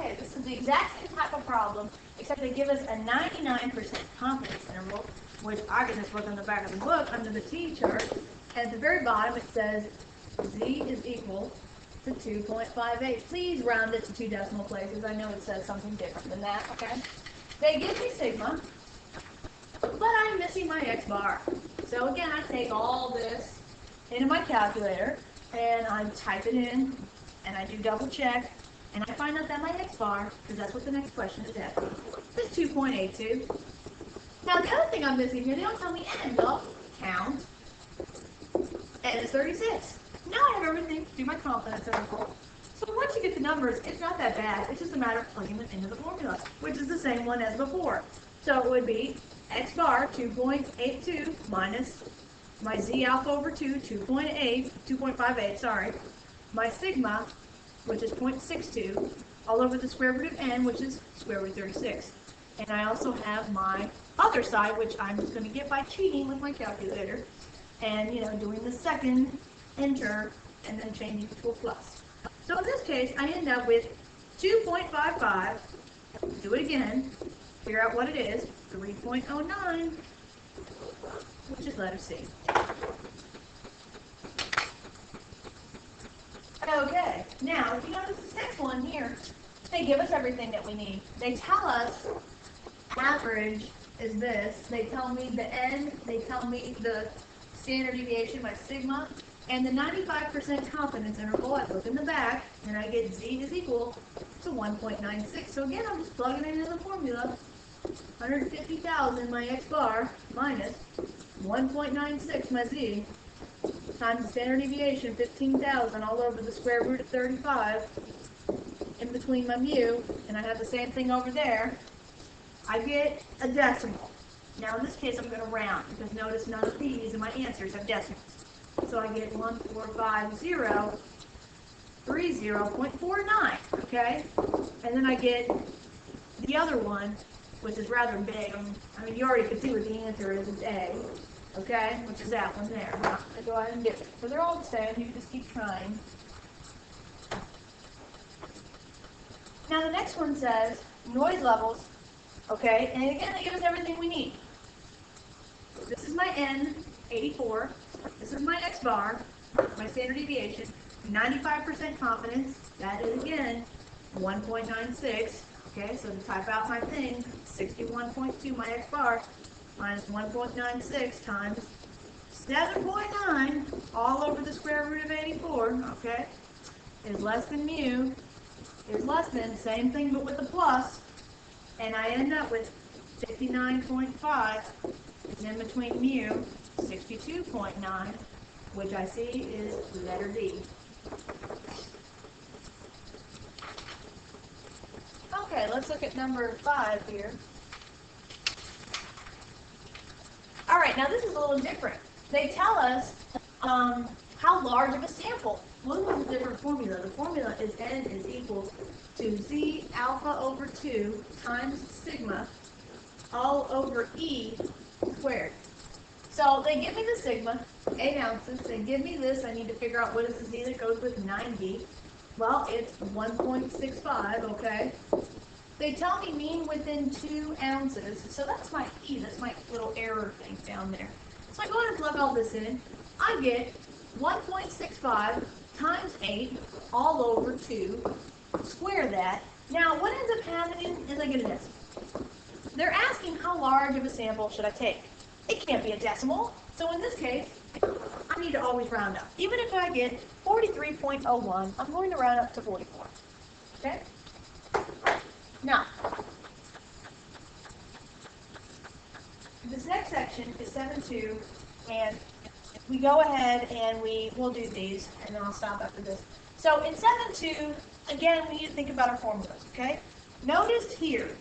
Okay, this is the exact same type of problem, except they give us a 99% confidence interval, which I can just look on the back of the book under the T chart. At the very bottom, it says Z is equal to 2.58. Please round it to 2 decimal places. I know it says something different than that, okay? They give me sigma, but I'm missing my x bar. So again, I take all this into my calculator, and I type it in, and I do double check, and I find out that my x bar, because that's what the next question is asking, is 2.82. Now the other thing I'm missing here, they don't tell me n, they'll count, n is 36. Now I have everything to do my confidence interval. So once you get the numbers, it's not that bad. It's just a matter of plugging them into the formula, which is the same one as before. So it would be x bar 2.82 minus my z alpha over 2, 2.58, sorry, my sigma, which is 0.62, all over the square root of n, which is square root of 36. And I also have my other side, which I'm just going to get by cheating with my calculator, and, doing the second enter, and then changing to a plus. So in this case, I end up with 2.55, do it again, figure out what it is, 3.09, which is letter C. Okay, now if you notice this next one here, they give us everything that we need. They tell us average is this, they tell me the n, they tell me the standard deviation, my sigma, and the 95% confidence interval. I look in the back, and I get z is equal to 1.96. So again, I'm just plugging it into the formula. 150,000 my x bar minus 1.96 my z times the standard deviation 15,000 all over the square root of 35 in between my mu, and I have the same thing over there. I get a decimal. Now in this case I'm going to round, because notice none of these in my answers have decimals. So I get 145030.49, okay? And then I get the other one, which is rather big. I mean, you already can see what the answer is. It's A, okay? Which is that one there. Now, I go ahead and do it. So they're all the same. You can just keep trying. Now the next one says noise levels, okay? And again, they give us everything we need. This is my N, 84. This is my X bar, my standard deviation, 95% confidence. That is, again, 1.96. Okay, so to type out my thing, 61.2 my X bar minus 1.96 times 7.9 all over the square root of 84, okay, is less than mu, is less than, same thing but with the plus, and I end up with 59.5 is in between mu, 62.9, which I see is letter D. Okay, let's look at number 5 here. All right, now this is a little different. They tell us how large of a sample. Well, this is a different formula. The formula is n is equal to z alpha over 2 times sigma all over e squared. So they give me the sigma, 8 ounces. They give me this. I need to figure out what is the z that goes with 90. Well, it's 1.65, okay? They tell me mean within 2 ounces. So that's my e. That's my little error thing down there. So I go ahead and plug all this in. I get 1.65 times 8 all over 2. Square that. Now, what ends up happening is I get a decimal. They're asking how large of a sample should I take. It can't be a decimal. So in this case, I need to always round up. Even if I get 43.01, I'm going to round up to 44. Okay? Now, this next section is 7.2, and we go ahead and we'll do these, and then I'll stop after this. So in 7.2, again, we need to think about our formulas, okay? Notice here,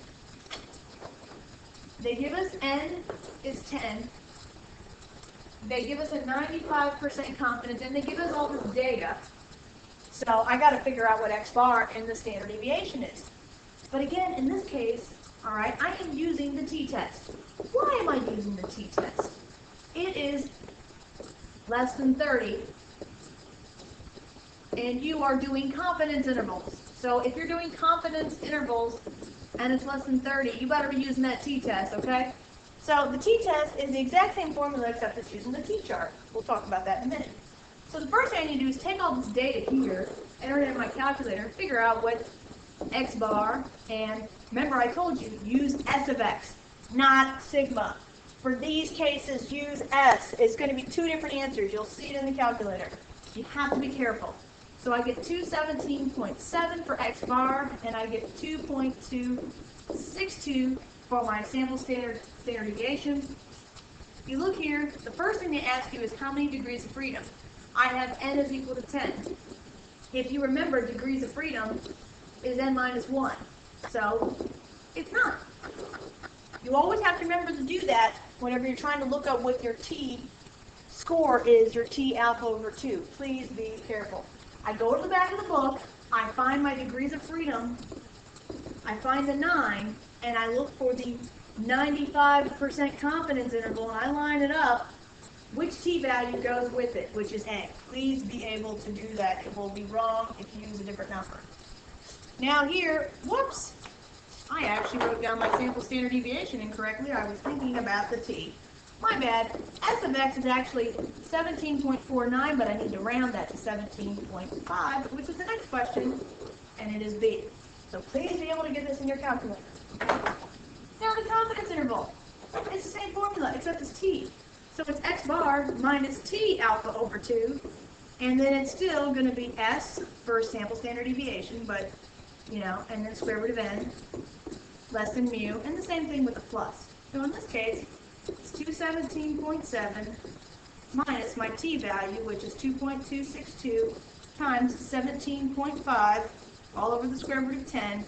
they give us n is 10. They give us a 95% confidence, and they give us all this data. So I got to figure out what x bar and the standard deviation is. But again, in this case, all right, I am using the t-test. Why am I using the t-test? It is less than 30, and you are doing confidence intervals. So if you're doing confidence intervals and it's less than 30, you better be using that t-test, okay? So the t-test is the exact same formula except it's using the t-chart. We'll talk about that in a minute. So the first thing I need to do is take all this data here, enter it in my calculator, and figure out what x bar, and remember I told you, use S of x, not sigma. For these cases, use S. It's going to be two different answers. You'll see it in the calculator. You have to be careful. So I get 217.7 for x bar, and I get 2.262 for my sample standard deviation. If you look here, the first thing they ask you is how many degrees of freedom. I have n is equal to 10. If you remember, degrees of freedom is n minus 1. So it's not. You always have to remember to do that whenever you're trying to look up what your t score is, your t alpha over 2. Please be careful. I go to the back of the book, I find my degrees of freedom, I find the 9, and I look for the 95% confidence interval, and I line it up. Which t-value goes with it, which is A. Please be able to do that. It will be wrong if you use a different number. Now here, whoops, I actually wrote down my sample standard deviation incorrectly. I was thinking about the t. My bad. S of x is actually 17.49, but I need to round that to 17.5, which is the next question, and it is B. So please be able to get this in your calculator. Now the confidence interval. It's the same formula, except it's t. So it's x bar minus t alpha over 2, and then it's still going to be S for sample standard deviation, but, you know, and then square root of n, less than mu, and the same thing with the plus. So in this case, it's 217.7 minus my t value, which is 2.262 times 17.5, all over the square root of 10,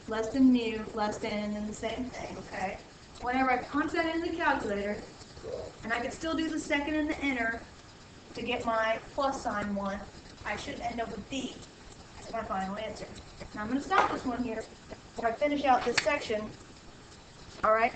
less than mu, less than, and then the same thing, okay? Whenever I punch that in the calculator, and I can still do the second and the enter to get my plus sign one, I should end up with D as my final answer. Now I'm going to stop this one here before I finish out this section. Alright?